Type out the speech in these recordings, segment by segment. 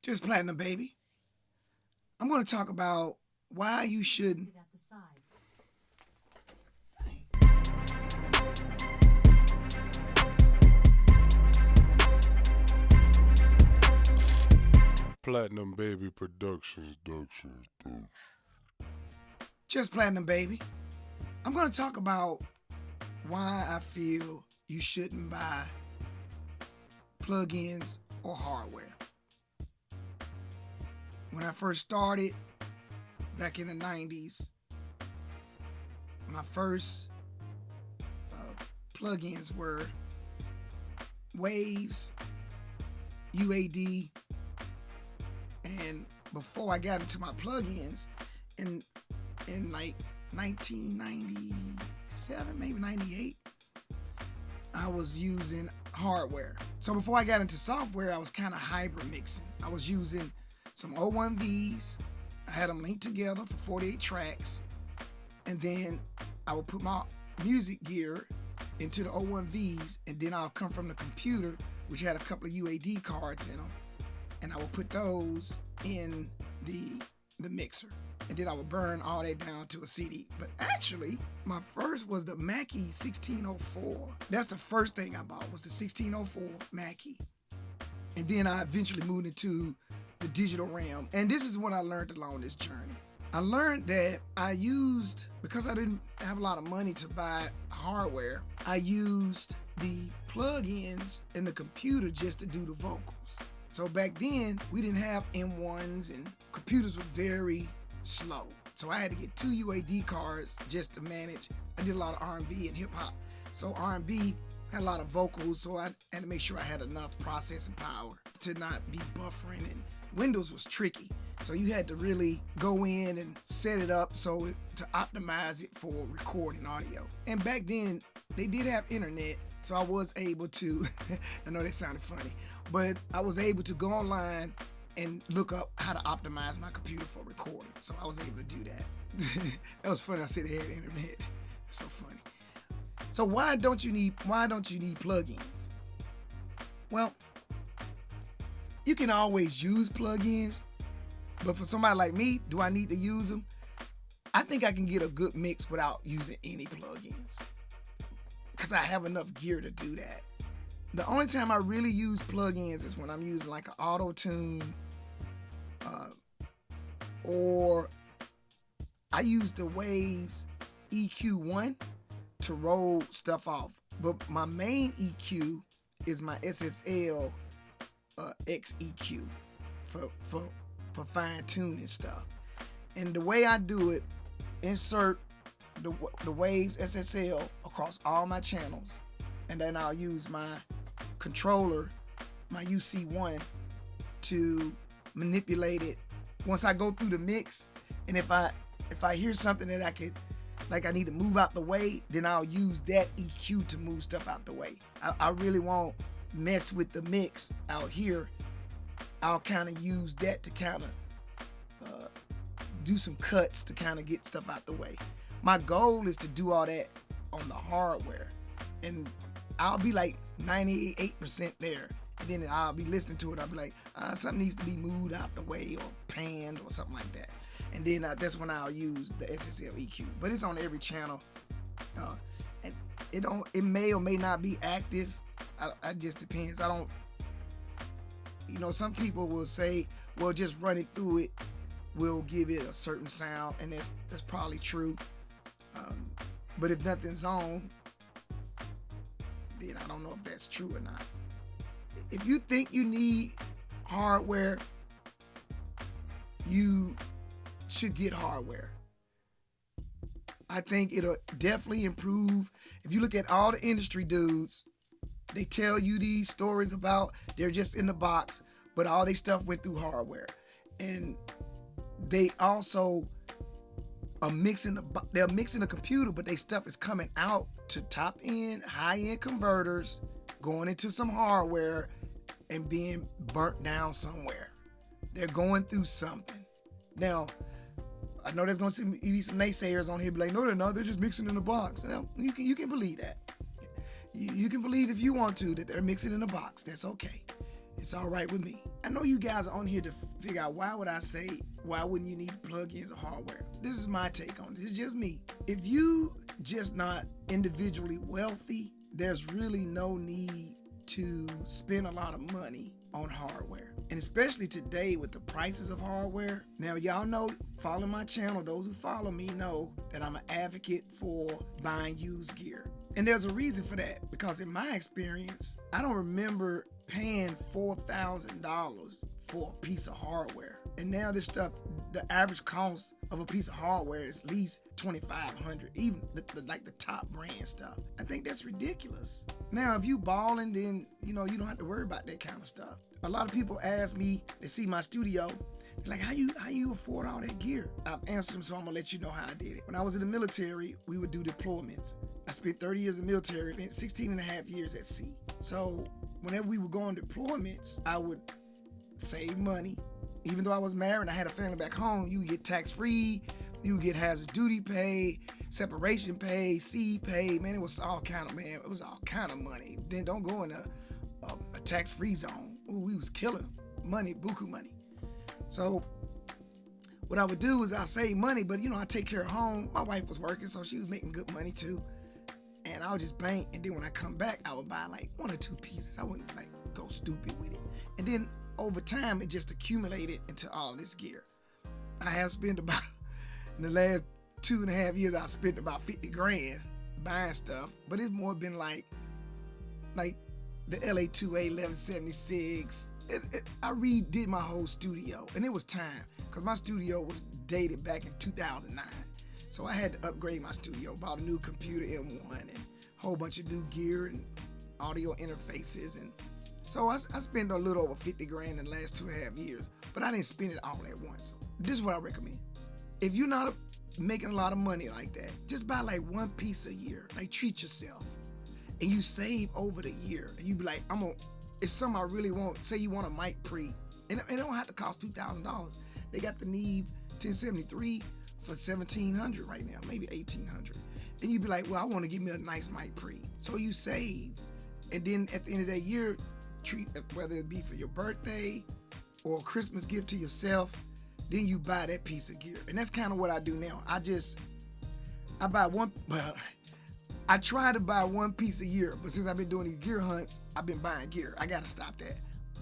Just Platinum Baby. I'm going to talk about why you shouldn't. Platnumbaby Productions. Just Platinum Baby. I'm going to talk about why I feel you shouldn't buy plugins or hardware. When I first started back in the 90s, my first plugins were Waves, UAD, and before I got into my plugins in like 1997, maybe 98, I was using hardware. So before I got into software, I was kind of hybrid mixing. I was using some 01Vs. I had them linked together for 48 tracks, and then I would put my music gear into the 01Vs, and then I'll come from the computer, which had a couple of UAD cards in them, and I would put those in the mixer, and then I would burn all that down to a CD. But actually, my first was the Mackie 1604. That's the first thing I bought, was the 1604 Mackie. And then I eventually moved into the digital realm. And this is what I learned along this journey. I learned that because I didn't have a lot of money to buy hardware, I used the plugins in the computer just to do the vocals. So back then, we didn't have M1s and computers were very slow. So I had to get 2 UAD cards just to manage. I did a lot of R&B and hip hop. So R&B had a lot of vocals, so I had to make sure I had enough processing power to not be buffering, and Windows was tricky. So you had to really go in and set it up to optimize it for recording audio. And back then, they did have internet, so I was able to, I know that sounded funny, but I was able to go online and look up how to optimize my computer for recording. So I was able to do that. That was funny, I said they had internet. That's so funny. So why don't you need plugins? Well, you can always use plugins, but for somebody like me, do I need to use them? I think I can get a good mix without using any plugins, because I have enough gear to do that. The only time I really use plugins is when I'm using like an auto tune, or I use the Waves EQ1 to roll stuff off. But my main EQ is my SSL X EQ for fine tuning stuff. And the way I do it, insert the Waves SSL across all my channels, and then I'll use my controller, my UC1, to manipulate it once I go through the mix. And if I hear something that I need to move out the way, then I'll use that EQ to move stuff out the way. I really won't mess with the mix out here. I'll kind of use that to kind of do some cuts to kind of get stuff out the way. My goal is to do all that on the hardware, and I'll be like 98% there. And then I'll be listening to it. I'll be like, something needs to be moved out the way or panned or something like that. And then that's when I'll use the SSL EQ. But it's on every channel, and it may or may not be active. It just depends. Some people will say, well, just running through it will give it a certain sound, and that's probably true. But if nothing's on, then I don't know if that's true or not. If you think you need hardware, you should get hardware. I think it'll definitely improve. If you look at all the industry dudes, they tell you these stories about they're just in the box, but all their stuff went through hardware. And they also are mixing the computer, but their stuff is coming out to top end, high end converters, going into some hardware and being burnt down somewhere. They're going through something. Now, I know there's going to be some naysayers on here, be like, no, they're not. They're just mixing in the box. Well, you can believe that. You can believe if you want to that they're mixing in a box. That's okay. It's all right with me. I know you guys are on here to figure out why wouldn't you need plugins or hardware? This is my take on it. This is just me. If you just not individually wealthy, there's really no need to spend a lot of money on hardware. And especially today with the prices of hardware. Now y'all know, follow my channel, those who follow me know that I'm an advocate for buying used gear. And there's a reason for that, because in my experience, I don't remember paying $4,000 for a piece of hardware. And now this stuff, the average cost of a piece of hardware is at least $2,500, even like the top brand stuff. I think that's ridiculous. Now, if you balling, then you don't have to worry about that kind of stuff. A lot of people ask me to see my studio. They're like, how you afford all that gear? I've answered them, so I'm gonna let you know how I did it. When I was in the military, we would do deployments. I spent 30 years in the military, spent 16 and a half years at sea. So whenever we would go on deployments, I would save money. Even though I was married and I had a family back home, you would get tax-free, you would get hazard duty pay, separation pay, seed pay. Man, it was all kind of money. Then don't go in a tax-free zone. Ooh, we was killing them. Money, buku money. So what I would do is I'd save money, but I take care of home. My wife was working, so she was making good money too. And I would just bank, and then when I come back, I would buy like 1 or 2 pieces. I wouldn't go stupid with it. And then over time, it just accumulated into all this gear. I have spent about, in the last 2.5 years, I've spent about 50 grand buying stuff, but it's more been like the LA2A 1176. I redid my whole studio, and it was time, because my studio was dated back in 2009. So I had to upgrade my studio, bought a new computer M1 and a whole bunch of new gear and audio interfaces. And so I spent a little over 50 grand in the last 2.5 years, but I didn't spend it all at once. This is what I recommend. If you're not making a lot of money like that, just buy like 1 piece a year, like treat yourself. And you save over the year, and you be like, it's something I really want. Say you want a mic pre, and it don't have to cost $2,000. They got the Neve 1073 for $1,700 right now, maybe $1,800. And you be like, well, I want to get me a nice mic pre. So you save, and then at the end of that year, treat, whether it be for your birthday or a Christmas gift to yourself, then you buy that piece of gear. And that's kind of what I do now. I buy one. Well, I try to buy 1 piece a year, but since I've been doing these gear hunts, I've been buying gear. I gotta stop that.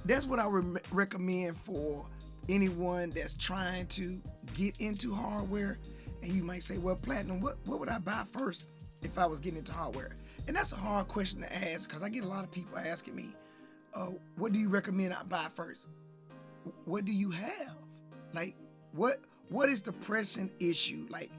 That's what I recommend for anyone that's trying to get into hardware. And you might say, well, Platinum, what would I buy first if I was getting into hardware? And that's a hard question to ask, because I get a lot of people asking me, what do you recommend I buy first? What do you have? Like, what is the pressing issue? Like,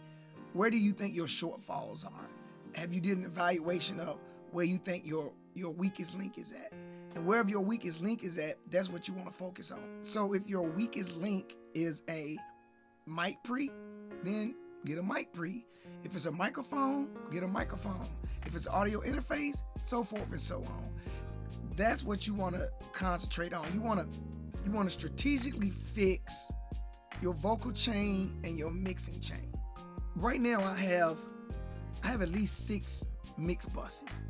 where do you think your shortfalls are? Have you did an evaluation of where you think your weakest link is at? And wherever your weakest link is at, that's what you want to focus on. So if your weakest link is a mic pre, then get a mic pre. If it's a microphone, get a microphone. If it's audio interface, so forth and so on. That's what you want to concentrate on. You want to strategically fix your vocal chain and your mixing chain. Right now I have at least 6 mix buses.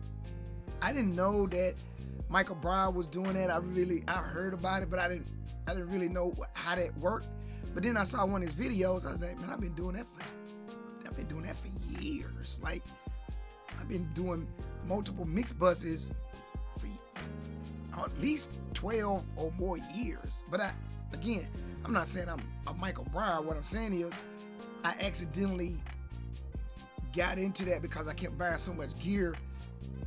I didn't know that Michael Brown was doing that. I heard about it, but I didn't really know how that worked. But then I saw one of his videos. I was like, man, I've been doing that for years. Like, I've been doing multiple mix buses for at least 12 or more years. But I'm not saying I'm a Michael Brown. What I'm saying is, I accidentally got into that because I kept buying so much gear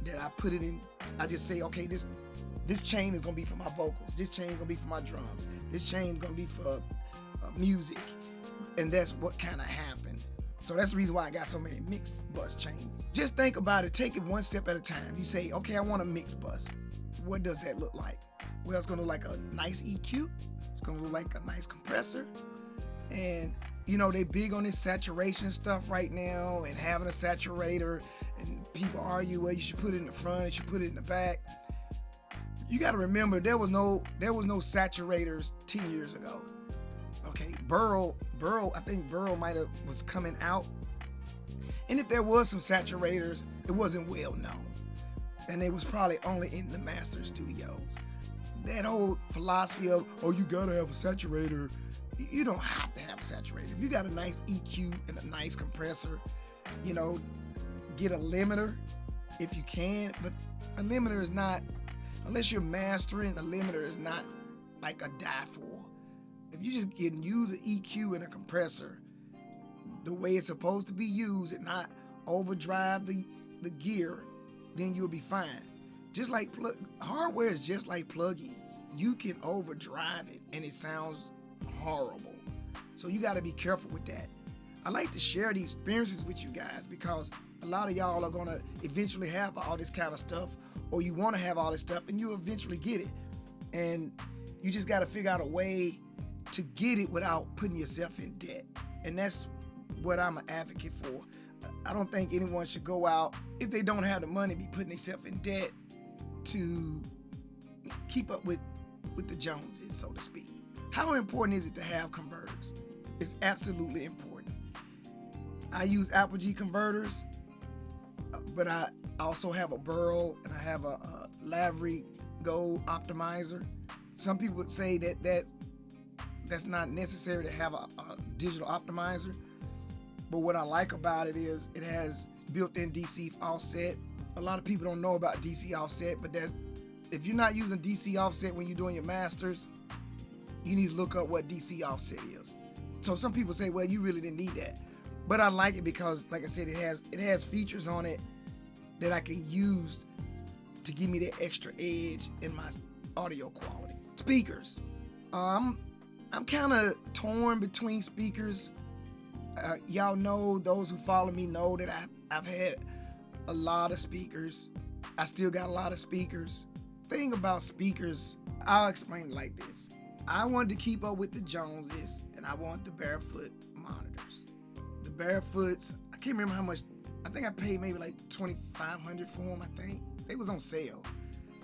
that I put it in. I just say, okay, this chain is gonna be for my vocals. This chain is gonna be for my drums. This chain is gonna be for music, and that's what kind of happened. So that's the reason why I got so many mix bus chains. Just think about it. Take it one step at a time. You say, okay, I want a mix bus. What does that look like? Well, it's gonna look like a nice EQ. It's gonna look like a nice compressor, and they big on this saturation stuff right now and having a saturator, and people argue, well, you should put it in the front, you should put it in the back. You got to remember, there was no saturators 10 years ago. Okay, Burrow, I think Burrow was coming out. And if there was some saturators, it wasn't well known. And it was probably only in the master studios. that whole philosophy of, oh, you gotta have a saturator. You don't have to have a saturator. If you got a nice EQ and a nice compressor, you know, get a limiter if you can, but a limiter is not, unless you're mastering, a limiter is not like a die for. If you just can use an EQ and a compressor the way it's supposed to be used and not overdrive the gear, then you'll be fine. Just like hardware is just like plugins. You can overdrive it and it sounds horrible. So you got to be careful with that. I like to share these experiences with you guys because a lot of y'all are going to eventually have all this kind of stuff, or you want to have all this stuff and you eventually get it. And you just got to figure out a way to get it without putting yourself in debt. And that's what I'm an advocate for. I don't think anyone should go out, if they don't have the money, be putting themselves in debt to keep up with the Joneses, so to speak. How important is it to have converters? It's absolutely important. I use Apogee converters, but I also have a Burrow and I have a Lavery Gold optimizer. Some people would say that's not necessary to have a digital optimizer, but what I like about it is it has built-in DC offset. A lot of people don't know about DC offset, but if you're not using DC offset when you're doing your masters, you need to look up what DC offset is. So some people say, well, you really didn't need that. But I like it because, like I said, it has features on it that I can use to give me that extra edge in my audio quality. Speakers. I'm kind of torn between speakers. Y'all know, those who follow me know that I've had a lot of speakers. I still got a lot of speakers. Thing about speakers, I'll explain it like this. I wanted to keep up with the Joneses, and I want the barefoot monitors. The barefoots, I can't remember how much. I think I paid maybe like $2,500 for them, I think. They was on sale.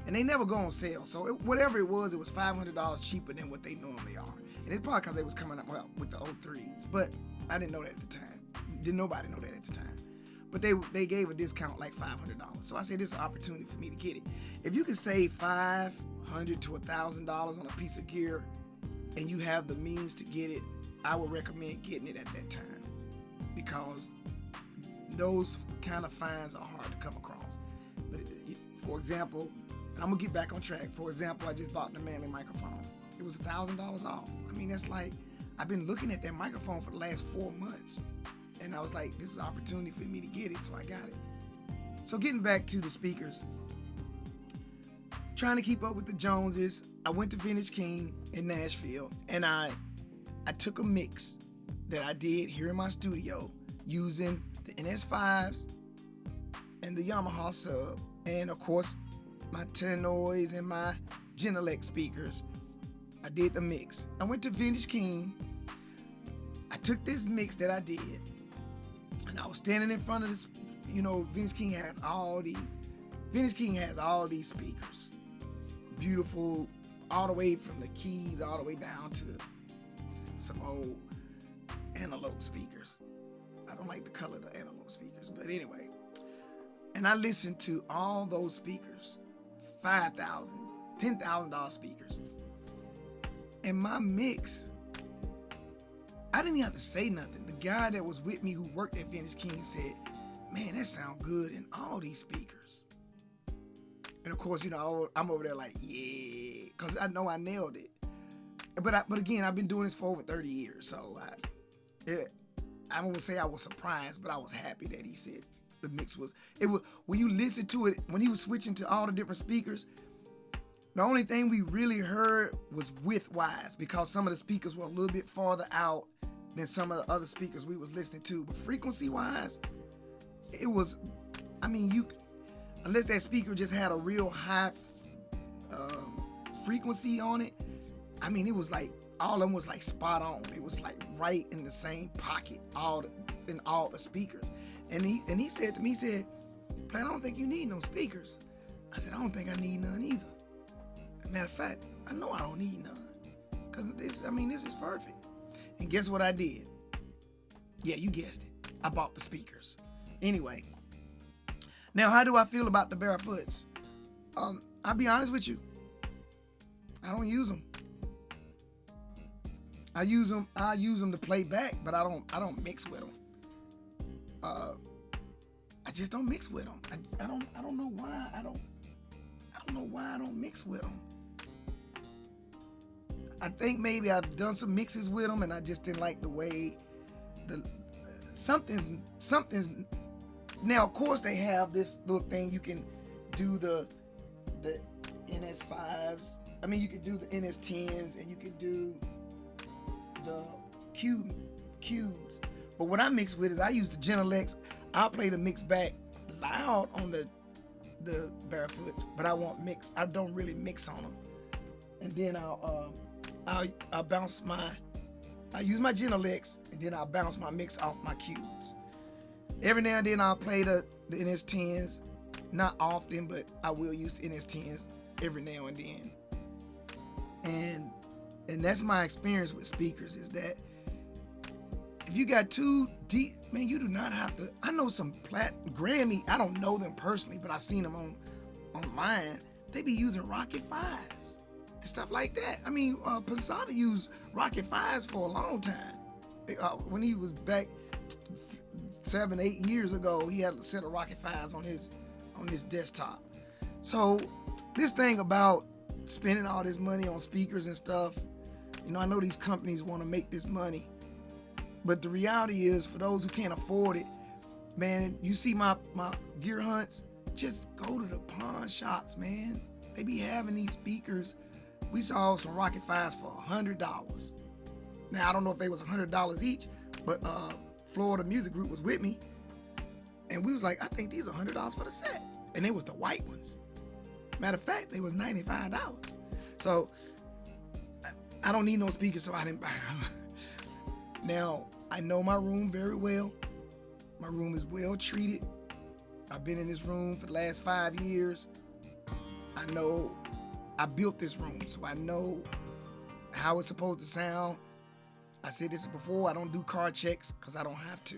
And they never go on sale. So whatever it was $500 cheaper than what they normally are. And it's probably because they was coming up with the 03s. But I didn't know that at the time. Didn't nobody know that at the time. But they gave a discount like $500. So I said, this is an opportunity for me to get it. If you can save $500 to $1,000 on a piece of gear and you have the means to get it, I would recommend getting it at that time, because those kind of finds are hard to come across. But for example, and I'm gonna get back on track. For example, I just bought the Manley microphone. It was $1,000 off. I mean, that's like, I've been looking at that microphone for the last 4 months. And I was like, this is an opportunity for me to get it, so I got it. So getting back to the speakers, trying to keep up with the Joneses, I went to Vintage King in Nashville, and I took a mix that I did here in my studio using the NS5s and the Yamaha sub, and of course my Tenoys and my Genelec speakers. I did the mix. I went to Vintage King. I took this mix that I did, and I was standing in front of this. You know, Vintage King has all these speakers, beautiful, all the way from the keys all the way down to some old analog speakers. I don't like the color of the analog speakers, but anyway. And I listened to all those speakers, $5,000, $10,000 speakers. And my mix, I didn't even have to say nothing. The guy that was with me who worked at Vintage King said, man, that sounds good in all these speakers. And of course, you know, I'm over there like, yeah, because I know I nailed it. But again, I've been doing this for over 30 years, so I won't say I was surprised, but I was happy that he said the mix was, when you listen to it, when he was switching to all the different speakers, the only thing we really heard was width-wise, because some of the speakers were a little bit farther out than some of the other speakers we was listening to. But frequency-wise, it was, I mean, unless that speaker just had a real high frequency on it, I mean, it was like, all of them was like spot on. It was like right in the same pocket, in all the speakers. And he said to me, he said, Plat, I don't think you need no speakers. I said, I don't think I need none either. As a matter of fact, I know I don't need none. Because this is perfect. And guess what I did? Yeah, you guessed it. I bought the speakers. Anyway, now how do I feel about the barefoots? I'll be honest with you. I don't use them. I use them to play back, but I don't mix with them. I just don't mix with them. I don't know why. I don't know why I don't mix with them. I think maybe I've done some mixes with them and I just didn't like the way something's now. Of course they have this little thing you can do the NS5s. I mean, you can do the NS10s and you can do the cubes. But what I mix with is I use the Genelecs. I'll play the mix back loud on the Barefoots, but I won't mix. I don't really mix on them. And then I'll bounce I use my Genelecs, and then I'll bounce my mix off my cubes. Every now and then I'll play the NS10s. Not often, but I will use the NS10s every now and then. And that's my experience with speakers, is that if you got too deep, man, you do not have to. I know some Grammy, I don't know them personally, but I've seen them online. They be using Rocket 5s and stuff like that. I mean, Posada used Rocket 5s for a long time. When he was back 7, 8 years ago, he had a set of Rocket 5s on his desktop. So this thing about spending all this money on speakers and stuff, I know these companies want to make this money, but the reality is, for those who can't afford it, man, you see my gear hunts, just go to the pawn shops, man. They be having these speakers. We saw some Rocket 5s for $100. Now, I don't know if they was $100 each, but Florida Music Group was with me, and we was like, I think these are $100 for the set. And they was the white ones. Matter of fact, they was $95. So I don't need no speakers, so I didn't buy them. Now, I know my room very well. My room is well treated. I've been in this room for the last 5 years. I know I built this room, so I know how it's supposed to sound. I said this before, I don't do car checks because I don't have to.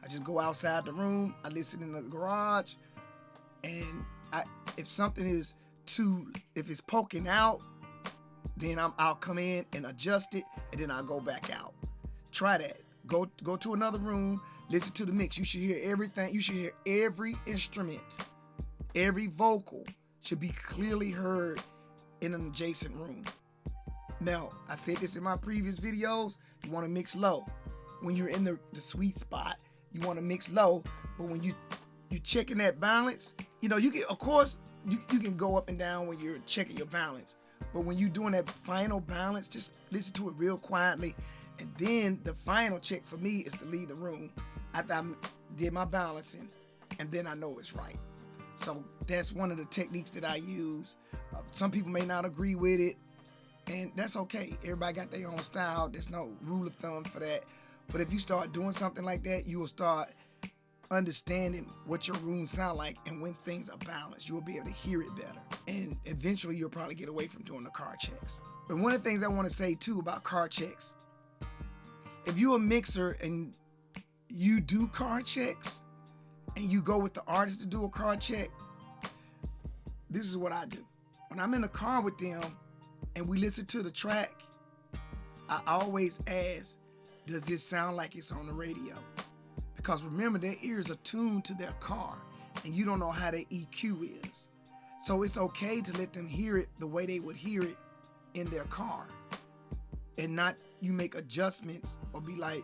I just go outside the room, I listen in the garage, and if something is if it's poking out, then I'll come in and adjust it, and then I'll go back out. Try that. Go to another room, listen to the mix. You should hear everything. You should hear every instrument, every vocal should be clearly heard in an adjacent room. Now, I said this in my previous videos, you want to mix low. When you're in the sweet spot, you want to mix low, but when you checking that balance, you can, of course, you can go up and down when you're checking your balance, but when you're doing that final balance, just listen to it real quietly, and then the final check for me is to leave the room after I did my balancing, and then I know it's right. So that's one of the techniques that I use. Some people may not agree with it, and that's okay. Everybody got their own style. There's no rule of thumb for that. But if you start doing something like that, you will start understanding what your room sound like, and when things are balanced, you'll be able to hear it better. And eventually you'll probably get away from doing the car checks. But one of the things I want to say too about car checks, if you're a mixer and you do car checks and you go with the artist to do a car check, this is what I do. When I'm in the car with them and we listen to the track, I always ask, does this sound like it's on the radio? Because remember, their ears are tuned to their car, and you don't know how their EQ is. So it's okay to let them hear it the way they would hear it in their car, and not you make adjustments or be like,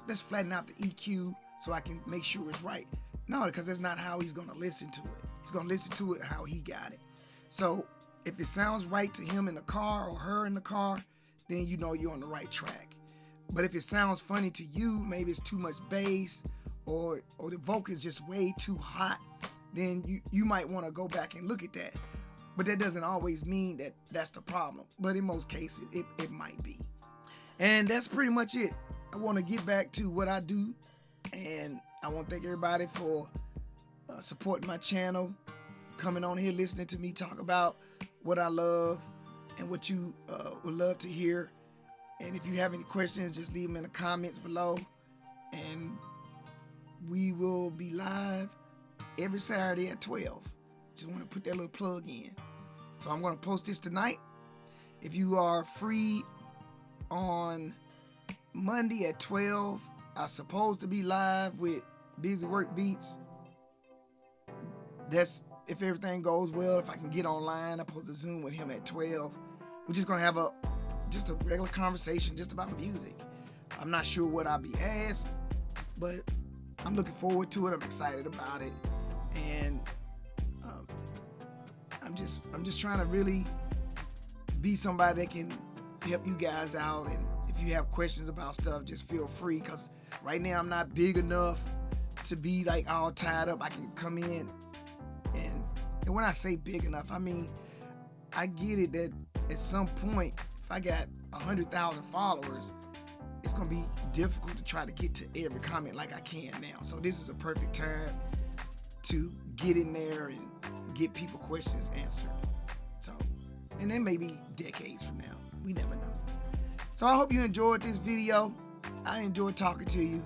let's flatten out the EQ so I can make sure it's right. No, because that's not how he's gonna listen to it. He's gonna listen to it how he got it. So if it sounds right to him in the car or her in the car, then you know you're on the right track. But if it sounds funny to you, maybe it's too much bass or the vocal is just way too hot, then you might want to go back and look at that. But that doesn't always mean that that's the problem. But in most cases, it might be. And that's pretty much it. I want to get back to what I do, and I want to thank everybody for supporting my channel, coming on here, listening to me talk about what I love and what you would love to hear. And if you have any questions, just leave them in the comments below. And we will be live every Saturday at 12. Just want to put that little plug in. So I'm going to post this tonight. If you are free on Monday at 12, I'm supposed to be live with Busy Work Beats. That's if everything goes well. If I can get online, I'm supposed to Zoom with him at 12. We're just gonna have just a regular conversation just about music. I'm not sure what I'll be asked, but I'm looking forward to it. I'm excited about it, and I'm just trying to really be somebody that can help you guys out. And if you have questions about stuff, just feel free, because right now I'm not big enough to be like all tied up. I can come in and when I say big enough, I mean I get it that at some point, if I got 100,000 followers, it's gonna be difficult to try to get to every comment like I can now. So this is a perfect time to get in there and get people questions answered. So, and then maybe decades from now, we never know. So I hope you enjoyed this video. I enjoyed talking to you.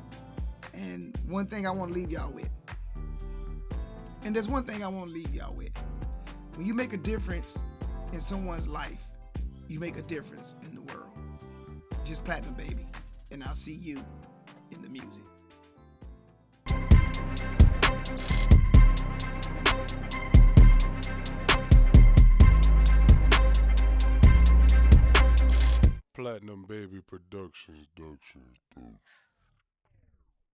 And one thing I want to leave y'all with. And there's one thing I want to leave y'all with. When you make a difference in someone's life, you make a difference in the world. Just Platinum Baby. And I'll see you in the music. Platinum Baby Productions.